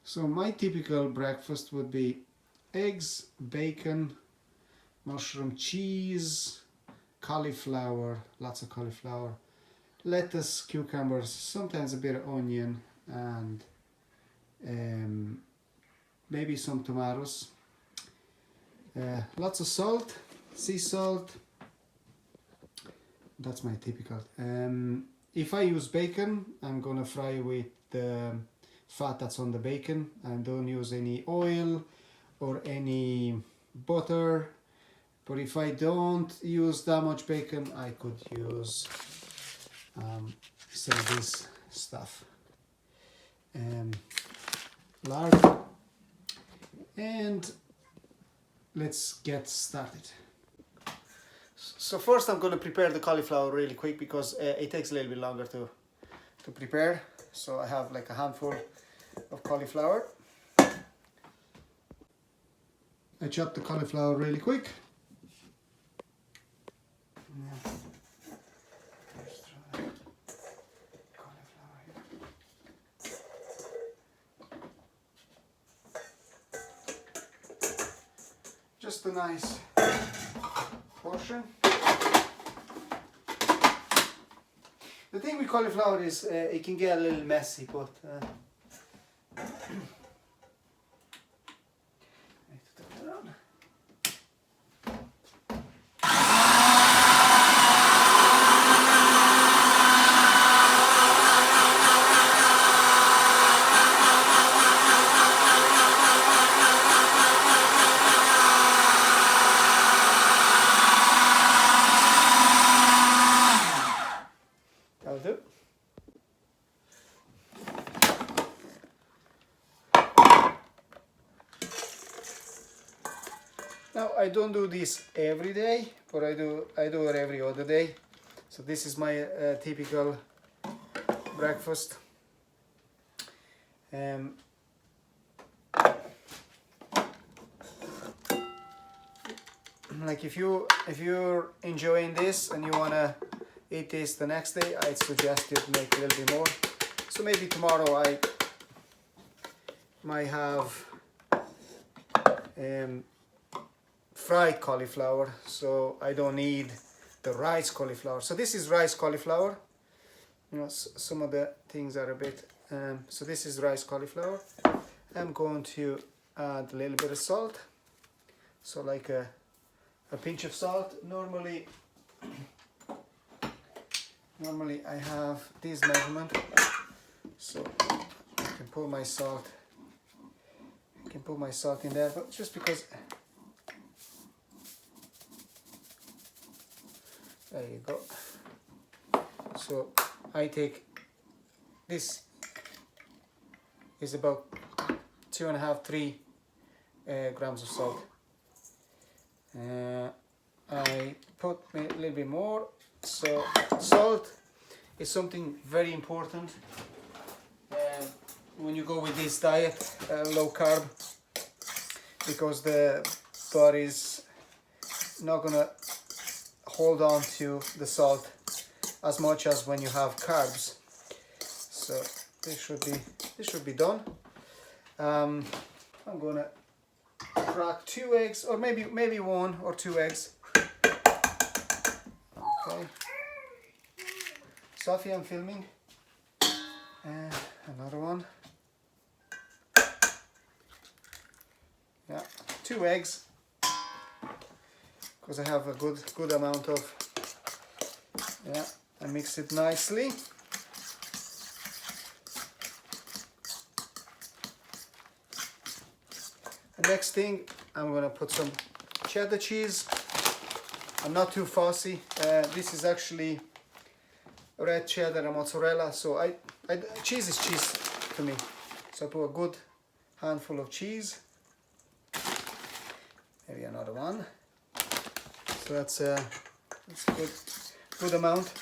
So my typical breakfast would be eggs, bacon, mushroom, cheese, cauliflower, lots of cauliflower, lettuce, cucumbers, sometimes a bit of onion, and maybe some tomatoes. Lots of salt, sea salt. That's my typical. If I use bacon, I'm gonna fry with the fat that's on the bacon, and don't use any oil or any butter. But if I don't use that much bacon, I could use some of this stuff. Lard. And let's get started. So first I'm going to prepare the cauliflower really quick because it takes a little bit longer to prepare. So I have like a handful of cauliflower. I chop the cauliflower really quick. Just a nice portion. The thing with cauliflower is it can get a little messy, but I need to turn it around. That'll do. Now I don't do this every day, but I do it every other day. So this is my typical breakfast. Like if you're enjoying this and you wanna eat this the next day, I'd suggest you to make a little bit more. So maybe tomorrow I might have fried cauliflower, so I don't need the rice cauliflower. So this is rice cauliflower. You know, some of the things are a bit. So this is rice cauliflower. I'm going to add a little bit of salt. So like a pinch of salt. Normally I have this measurement, so I can put my salt. I can put my salt in there, but just because. There you go. So I take this is about 2.5–3 grams of salt. I put a little bit more. So salt is something very important when you go with this diet, low carb, because the body's not gonna hold on to the salt as much as when you have carbs. So this should be done. I'm gonna crack 2 eggs, or maybe 1 or 2 eggs. Okay. Sophie, I'm filming. Another one. Yeah, 2 eggs. Because I have a good amount of. Yeah, I mix it nicely. The next thing, I'm gonna put some cheddar cheese. I'm not too fussy. This is actually red cheddar and mozzarella, so cheese is cheese to me. So I put a good handful of cheese. Maybe another one. So that's a good amount.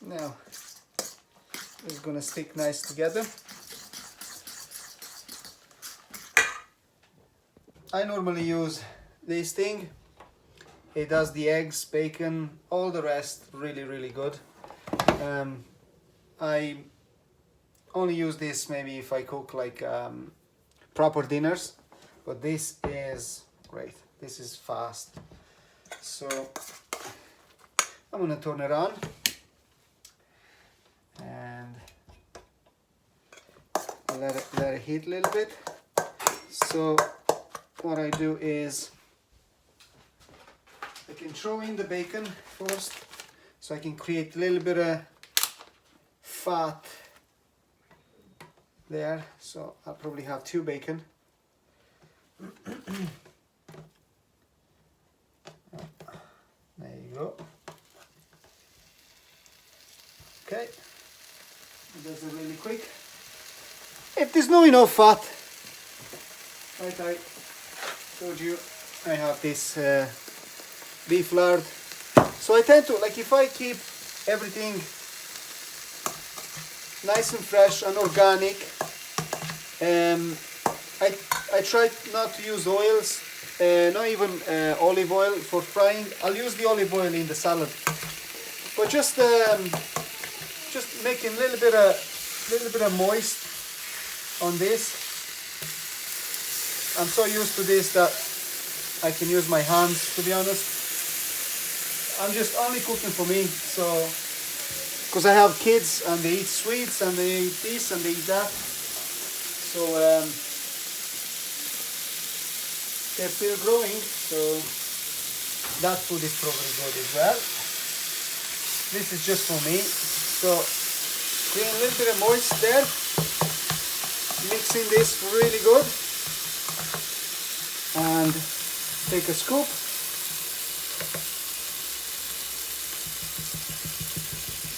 Now it's gonna stick nice together. I normally use this thing. It does the eggs, bacon, all the rest really good. I only use this maybe if I cook like proper dinners, but this is great. This is fast. So I'm gonna turn it on and let it heat a little bit. So what I do is I can throw in the bacon first, so I can create a little bit of fat there. So I'll probably have 2 bacon. There you go. Okay, that's it really quick. If there's no enough fat, like I told you, I have this beef lard. So I tend to, like, if I keep everything nice and fresh and organic, I try not to use oils, not even olive oil for frying. I'll use the olive oil in the salad, but just making a little bit of moist on this. I'm so used to this that I can use my hands, to be honest. I'm just only cooking for me, so because I have kids and they eat sweets and they eat this and they eat that, so they're still growing, so that food is probably good as well. This is just for me, so create a little bit of moist there, mixing this really good, and take a scoop.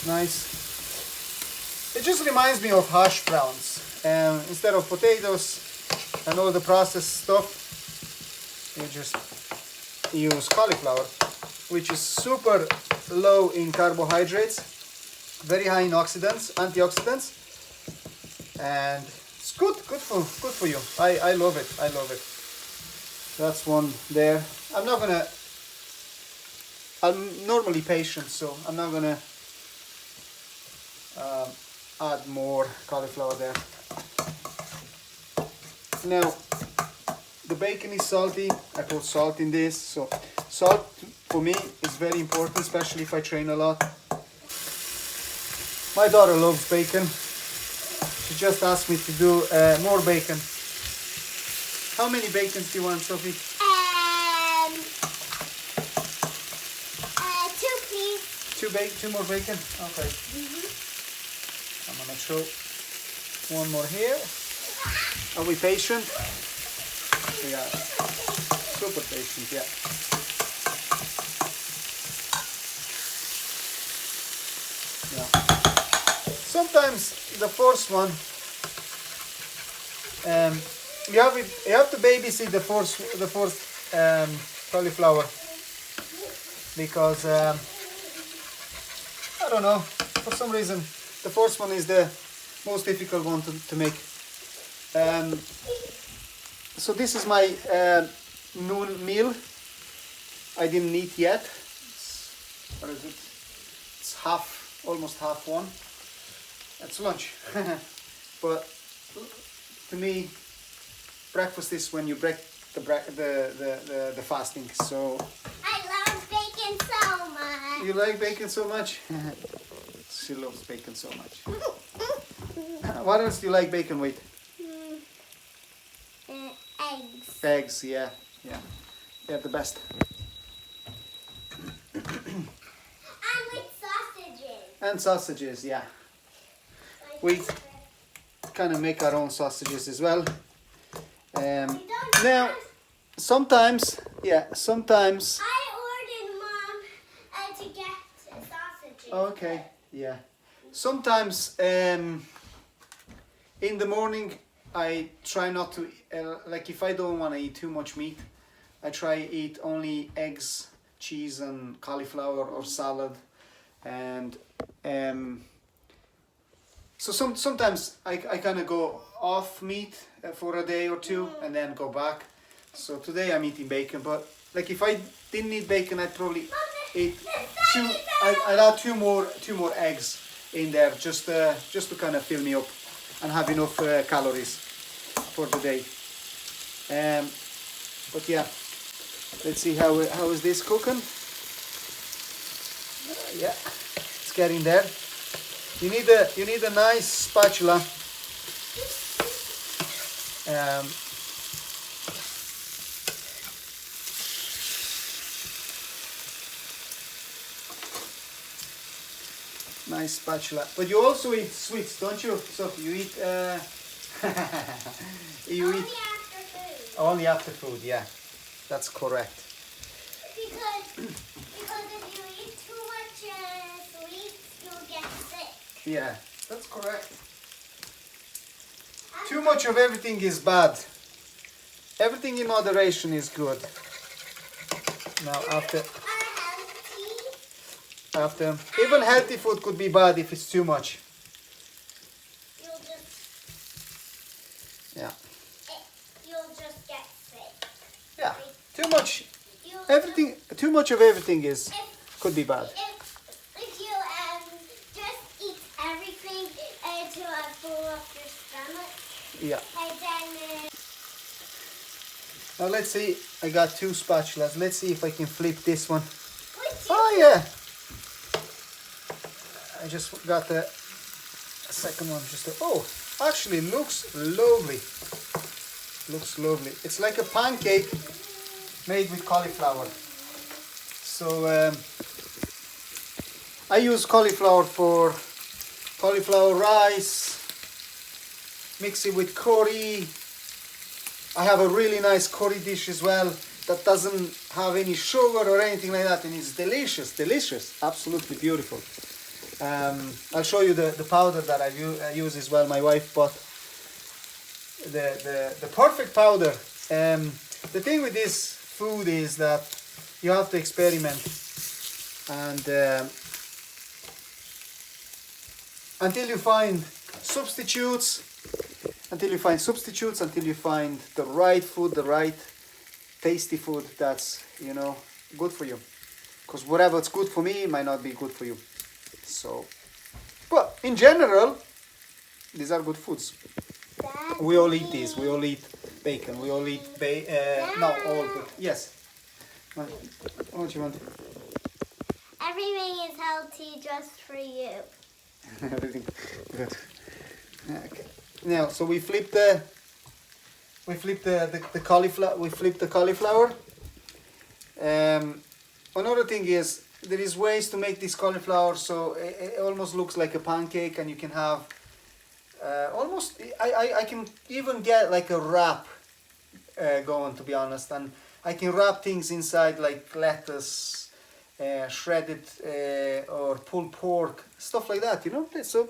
Nice. It just reminds me of hash browns. Instead of potatoes and all the processed stuff, you just use cauliflower, which is super low in carbohydrates, very high in antioxidants, and it's good for you. I love it. I love it. That's one there. I'm normally patient, so I'm not gonna add more cauliflower there. Now the bacon is salty. I put salt in this, so salt for me is very important, especially if I train a lot. My daughter loves bacon. She just asked me to do more bacon. How many bacons do you want, Sophie? 2 please. 2 more bacon? Okay. I'm gonna throw one more here. Are we patient? We are. Super patient, yeah. Sometimes the first one, you have to babysit the first cauliflower, because I don't know, for some reason the first one is the most difficult one to make. So this is my noon meal. I didn't eat yet. What is it? It's almost half one. It's lunch. But to me, breakfast is when you break the fasting. So I love bacon so much. you like bacon so much? She loves bacon so much. What else do you like bacon with? Eggs. Eggs, yeah. They're the best. And with sausages. And sausages, yeah. We kind of make our own sausages as well. Now, sometimes. I ordered Mom to get sausages. Okay, yeah. Sometimes in the morning I try not to, like if I don't want to eat too much meat, I try eat only eggs, cheese and cauliflower or salad. And so sometimes I kind of go off meat for a day or two and then go back. So today I'm eating bacon, but like if I didn't eat bacon, I'd probably eat I'd add two more eggs in there just to kind of fill me up. and have enough calories for the day. But yeah, let's see how is this cooking. Yeah, it's getting there. You need a nice spatula. Nice spatula. But you also eat sweets, don't you? So you eat you Only eat after food. only after food. Yeah, that's correct. Because if you eat too much sweets, you'll get sick. Yeah, that's correct. Too much of everything is bad. Everything in moderation is good. Now after even healthy food could be bad if it's too much. Yeah. You'll just get sick. Yeah. Too much. Everything. Too much of everything could be bad. If you just eat everything to fill up your stomach. Yeah. And then. Now let's see. I got 2 spatulas. Let's see if I can flip this one. Oh yeah. I just got the second one. Actually looks lovely. Looks lovely. It's like a pancake made with cauliflower. So I use cauliflower for cauliflower rice. Mix it with curry. I have a really nice curry dish as well that doesn't have any sugar or anything like that, and it's delicious, absolutely beautiful. I'll show you the powder that I use as well. My wife bought the perfect powder. The thing with this food is that you have to experiment, and until you find substitutes, until you find the right food, the right tasty food that's, good for you. Because whatever's good for me might not be good for you. So, but in general, these are good foods. We all eat these. We all eat bacon. We all eat no, all good. Yes. What do you want? Everything is healthy just for you. Everything good. Okay. Now, so we flip the cauliflower. We flip the cauliflower. Another thing is there is ways to make this cauliflower so it almost looks like a pancake, and you can have almost. I can even get like a wrap going, to be honest, and I can wrap things inside like lettuce, shredded or pulled pork, stuff like that. So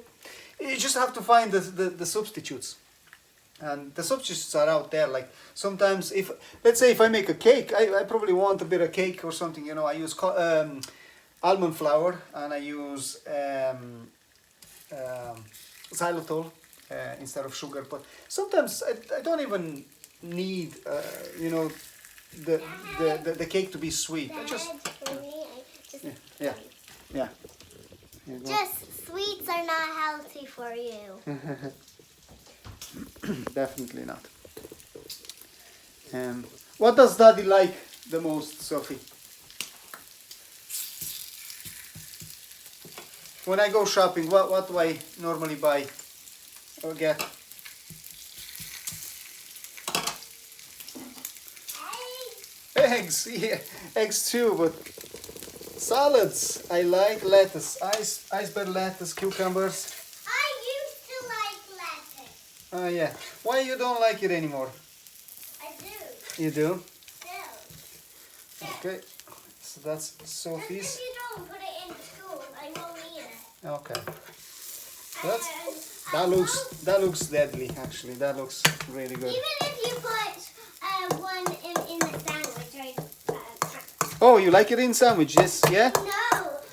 you just have to find the substitutes. And the substitutes are out there. Like sometimes, let's say if I make a cake, I probably want a bit of cake or something. I use almond flour, and I use xylitol instead of sugar. But sometimes I don't even need the cake to be sweet. I just yeah. Just sweets are not healthy for you. Definitely not. What does Daddy like the most, Sophie? When I go shopping, what do I normally buy or get? Eggs, yeah, eggs too, but salads. I like lettuce, iceberg lettuce, cucumbers. Oh yeah. Why you don't like it anymore? I do. You do? Still. Okay. So that's Sophie's. If you don't put it in school, I won't eat it. Okay. That looks deadly. Actually, that looks really good. Even if you put one in the sandwich, right? Oh, you like it in sandwiches? Yeah. No.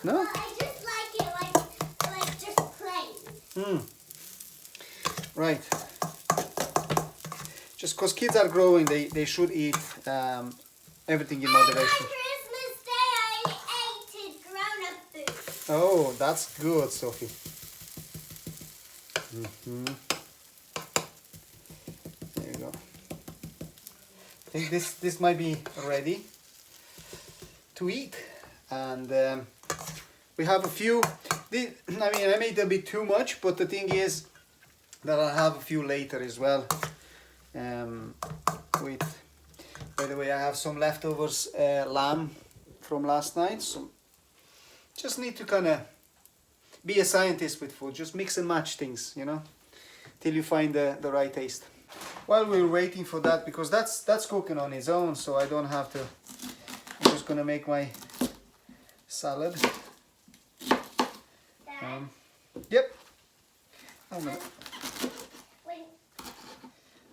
No. Well, I just like it like just plain. Right. Just because kids are growing, they should eat everything in moderation. On Christmas Day, I ate grown-up food. Oh, that's good, Sophie. I think this might be ready to eat. And we have a few. I mean, I made a bit too much, but the thing is that I'll have a few later as well. By the way, I have some leftovers lamb from last night, so just need to kind of be a scientist with food. Just mix and match things, you know, till you find the right taste. While we're waiting for that, because that's cooking on its own, so I don't have to. I'm just gonna make my salad. Yep. I'm gonna,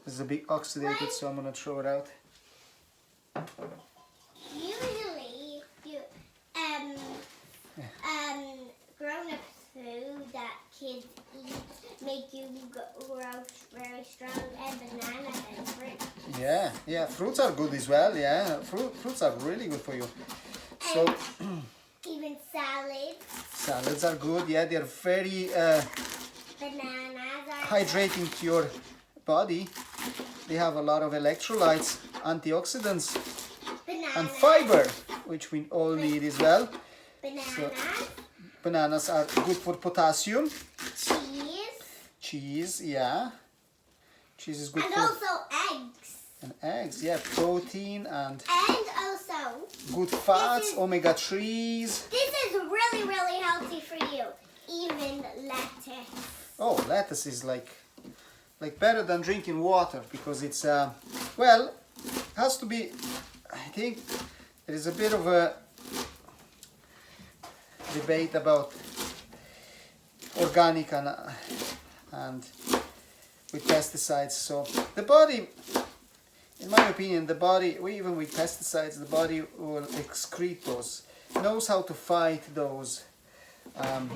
this is a bit oxidated, so I'm gonna throw it out. Usually, grown-up food that kids eat make you grow very strong, and bananas and fruit. Yeah, fruits are good as well. Yeah, fruits are really good for you. So even salads. Salads are good. Yeah, they're very Bananas are hydrating to your body. They have a lot of electrolytes, antioxidants, and fiber, which we all need as well. Bananas. So, bananas are good for potassium. Cheese. Yeah. Cheese is good and for... also eggs. And eggs, yeah. Protein and also... good fats, omega-3s. This is really, really healthy for you. Even lettuce. Oh, lettuce is like better than drinking water, because it's, well, has to be, I think there is a bit of a debate about organic and with pesticides. So the body, in my opinion, the body, even with pesticides, the body will excrete those, knows how to fight those.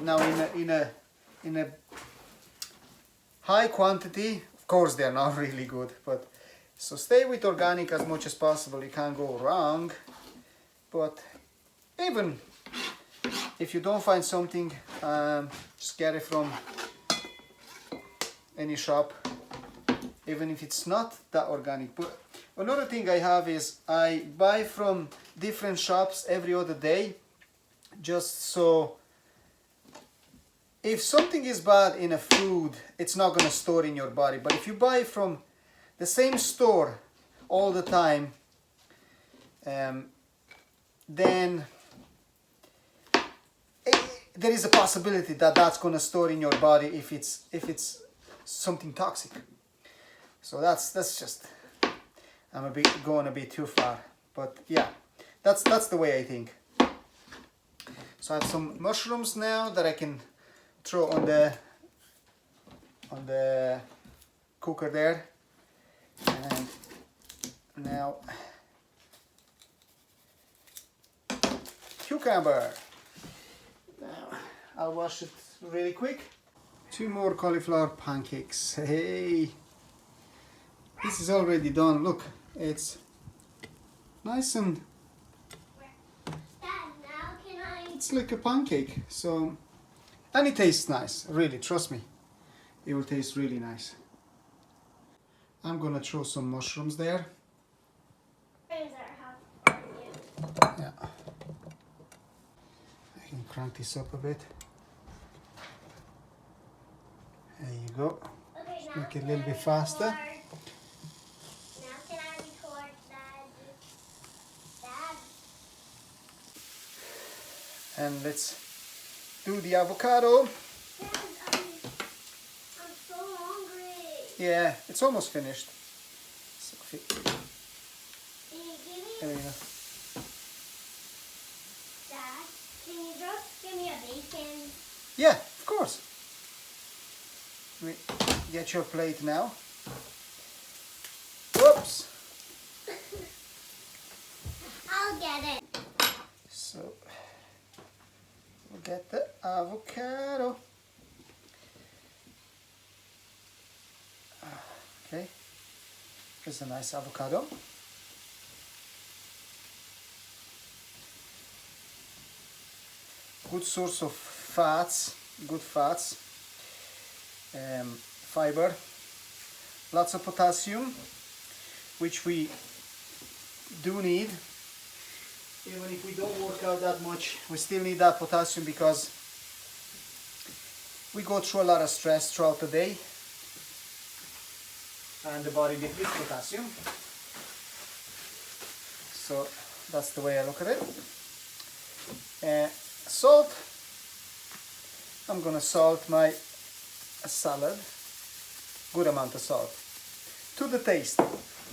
Now in a high quantity, of course they're not really good, but so stay with organic as much as possible. You can't go wrong. But even if you don't find something, just get it from any shop, even if it's not that organic. But another thing I have is I buy from different shops every other day, just so if something is bad in a food, it's not going to store in your body. But if you buy from the same store all the time, then there is a possibility that that's going to store in your body if it's something toxic. So that's just, I'm going a bit too far, but yeah, that's the way I think. So I have some mushrooms now that I can throw on the cooker there, and now cucumber. Now I'll wash it really quick. 2 more cauliflower pancakes. Hey, this is already done. Look, it's nice and it's like a pancake. So, and it tastes nice, really, trust me. It will taste really nice. I'm gonna throw some mushrooms there. Yeah. I can crank this up a bit. There you go. Okay, Just make it a little bit faster. Now can I record that? And let's do the avocado. Dad, I'm so hungry. Yeah, it's almost finished. So, Can you give me there you go. that? Can you just give me a bacon? Yeah, of course. Let me get your plate now. Whoops. I'll get it. So we'll get the avocado. Okay, here's a nice avocado. Good source of fats, good fats, fiber, lots of potassium, which we do need, even if we don't work out that much, we still need that potassium because we go through a lot of stress throughout the day and the body depletes potassium. So that's the way I look at it. Salt. I'm gonna salt my salad. Good amount of salt. To the taste.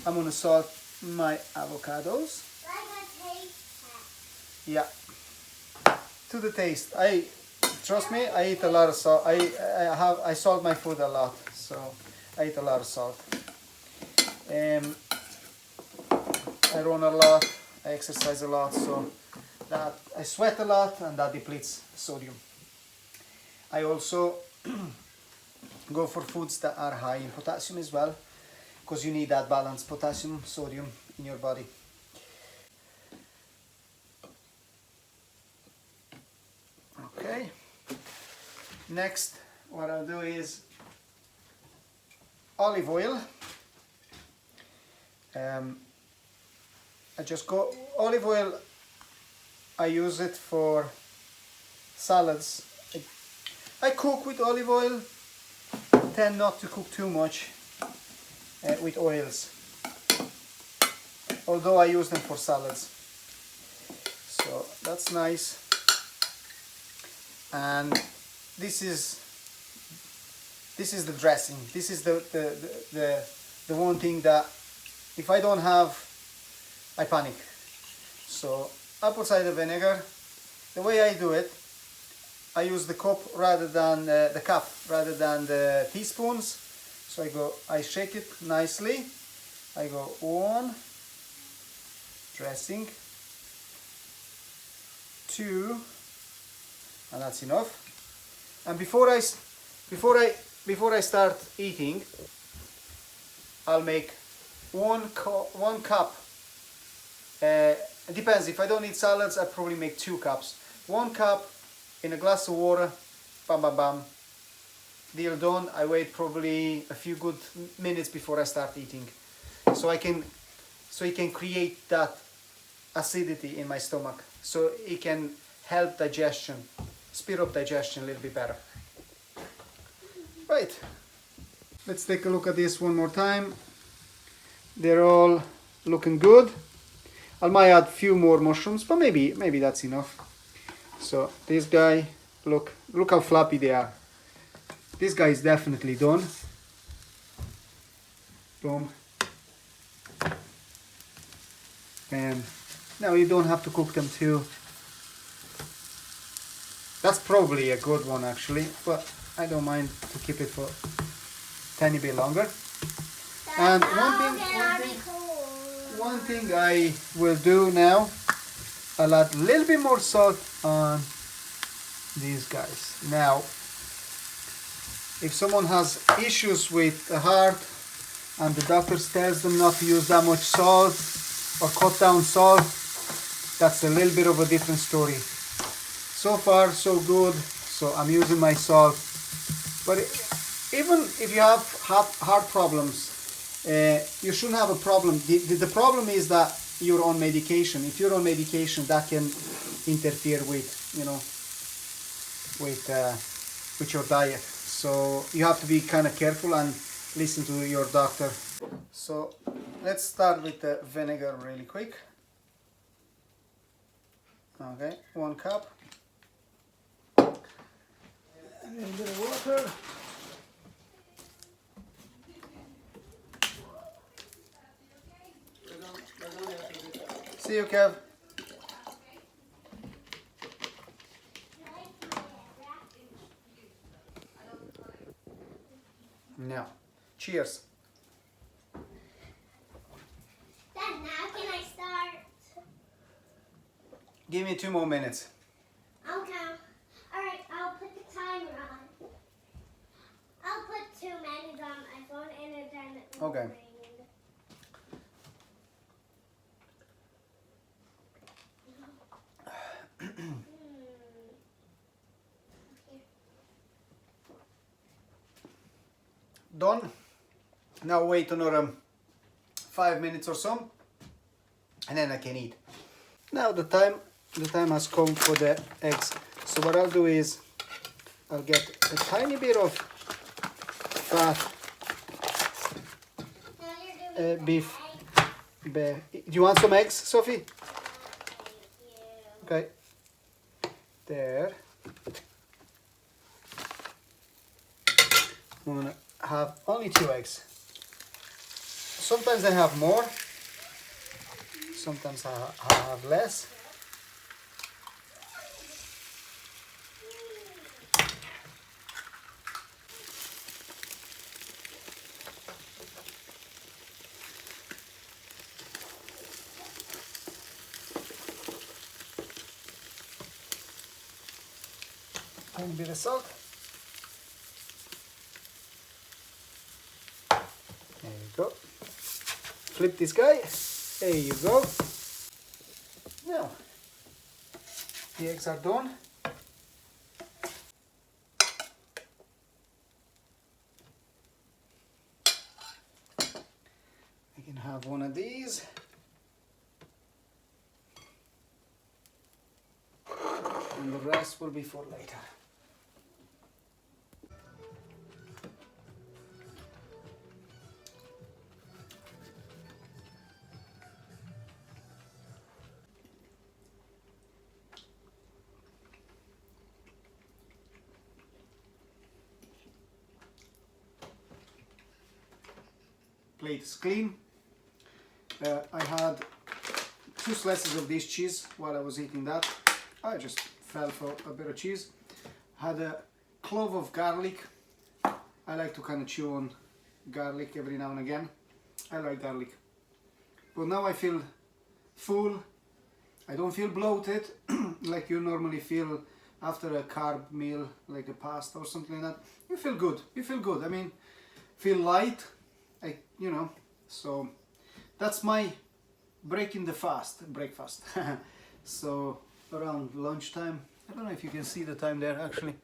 I'm gonna salt my avocados. Yeah. To the taste. Trust me, I eat a lot of salt. I salt my food a lot, so I eat a lot of salt. I run a lot, I exercise a lot, so that I sweat a lot and that depletes sodium. I also go for foods that are high in potassium as well, because you need that balance, potassium, sodium in your body. Okay, next what I'll do is olive oil. I just go olive oil. I use it for salads. I cook with olive oil. Tend not to cook too much with oils, although I use them for salads. So that's nice. And this is the dressing. This is the one thing that if I don't have, I panic. So apple cider vinegar, the way I do it, I use the cup rather than the cup rather than the teaspoons. So I shake it nicely. I go one, dressing, two, and that's enough. And before I start eating, I'll make one cup. It depends. If I don't eat salads, I probably make 2 cups. 1 cup in a glass of water. Bam, bam, bam. Deal done. I wait probably a few good minutes before I start eating, so it can create that acidity in my stomach, so it can help digestion, speed up digestion a little bit better. Right. Let's take a look at this one more time. They're all looking good. I might add a few more mushrooms, but maybe that's enough. So this guy, look how flappy they are. This guy is definitely done. Boom. And now you don't have to cook them too. That's probably a good one actually, but I don't mind to keep it for a tiny bit longer. And one thing I will do now, I'll add a little bit more salt on these guys. Now, if someone has issues with the heart and the doctor tells them not to use that much salt or cut down salt, that's a little bit of a different story. So far so good, so I'm using my salt. But even if you have heart problems, you shouldn't have a problem. The problem is that you're on medication. If you're on medication, that can interfere with, with your diet. So you have to be kind of careful and listen to your doctor. So let's start with the vinegar really quick. Okay, 1 cup. A little bit of water. See you, Kev. Now, cheers. Dad, now can I start? Give me 2 more minutes. Okay. Alright, I'll put the timer on. I'll put 2 minutes on my phone and then it will Okay. ring. Done. Now wait another 5 minutes or so. and then I can eat. Now the time has come for the eggs. So what I'll do is I'll get a tiny bit of fat beef. Do you want some eggs, Sophie? Okay. There. I'm gonna have only 2 eggs. Sometimes I have more. Sometimes I have less. Tiny bit of salt. There you go. Flip this guy. There you go. Now, the eggs are done. I can have one of these. And the rest will be for later. Plate is clean. I had 2 slices of this cheese while I was eating that. I just fell for a bit of cheese. Had a clove of garlic. I like to kind of chew on garlic every now and again. I like garlic. But now I feel full. I don't feel bloated like you normally feel after a carb meal, like a pasta or something like that. You feel good. You feel good. I mean, feel light. You know, so that's my breaking the fast breakfast. So around lunchtime, I don't know if you can see the time there actually.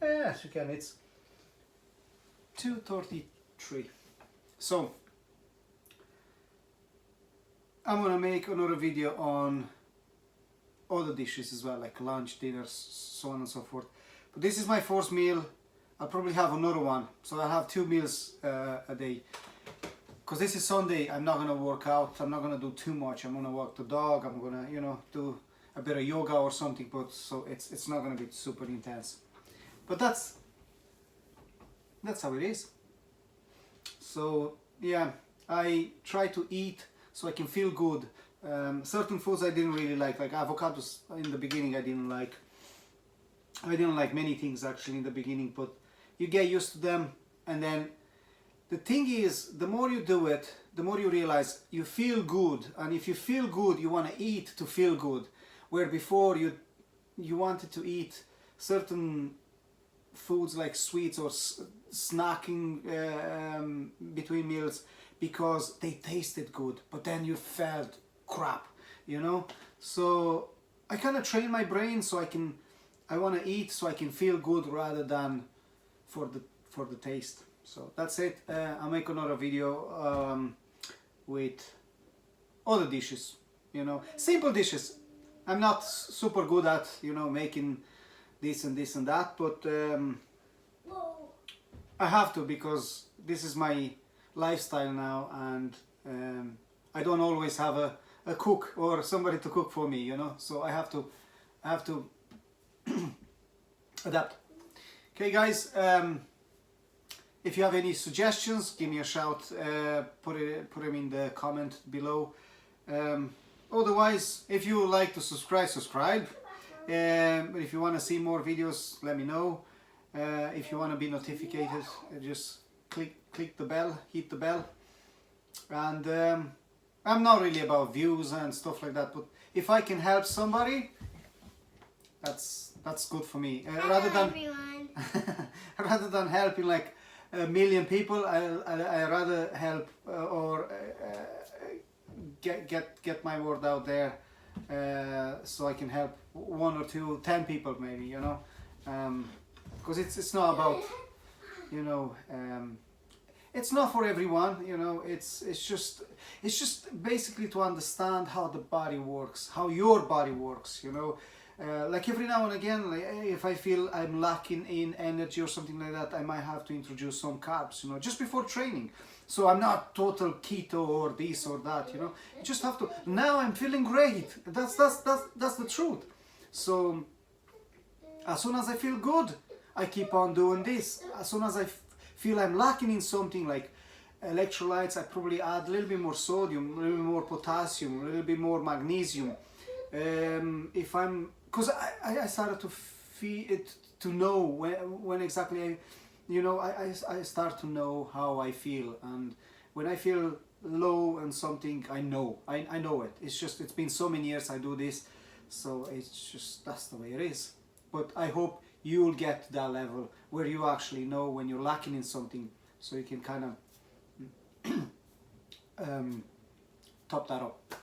Yes you can, it's 2:33. So I'm gonna make another video on other dishes as well, like lunch, dinners, so on and so forth. But this is my first meal. I'll probably have another one, so I'll have 2 meals a day. Because this is Sunday, I'm not gonna work out. I'm not gonna do too much. I'm gonna walk the dog. I'm gonna, you know, do a bit of yoga or something. But so it's not gonna be super intense. But that's how it is. So yeah, I try to eat so I can feel good. Certain foods I didn't really like avocados in the beginning. I didn't like many things actually in the beginning, but you get used to them, and then the thing is, the more you do it, the more you realize you feel good, and if you feel good, you want to eat to feel good, where before you wanted to eat certain foods like sweets or snacking between meals because they tasted good, but then you felt crap, you know. So I kind of train my brain so I want to eat so I can feel good rather than for the taste. So that's it. I'll make another video with other dishes, you know, simple dishes. I'm not super good at, you know, making this and this and that, but I have to, because this is my lifestyle now, and I don't always have a cook or somebody to cook for me, you know, so I have to adapt. Okay guys, if you have any suggestions, give me a shout, put them in the comment below. Otherwise, if you would like to subscribe. But if you want to see more videos, let me know. If you want to be notified, just click the bell, hit the bell. And I'm not really about views and stuff like that, but if I can help somebody, that's good for me. Rather than helping like 1 million people, I rather help or get my word out there, so I can help 1 or 2, 10 people maybe, you know, because it's not about, you know, it's not for everyone, you know. It's just basically to understand how the body works, how your body works, you know. Like every now and again, like, if I feel I'm lacking in energy or something like that, I might have to introduce some carbs, you know, just before training. So I'm not total keto or this or that, you know. You just have to. Now I'm feeling great. That's the truth. So as soon as I feel good, I keep on doing this. As soon as I feel I'm lacking in something like electrolytes, I probably add a little bit more sodium, a little bit more potassium, a little bit more magnesium. If I'm, because I started to feel it, to know when exactly I start to know how I feel, and when I feel low and something, I know it. It's been so many years I do this, so it's just, that's the way it is. But I hope you'll get to that level where you actually know when you're lacking in something, so you can kind of top that up.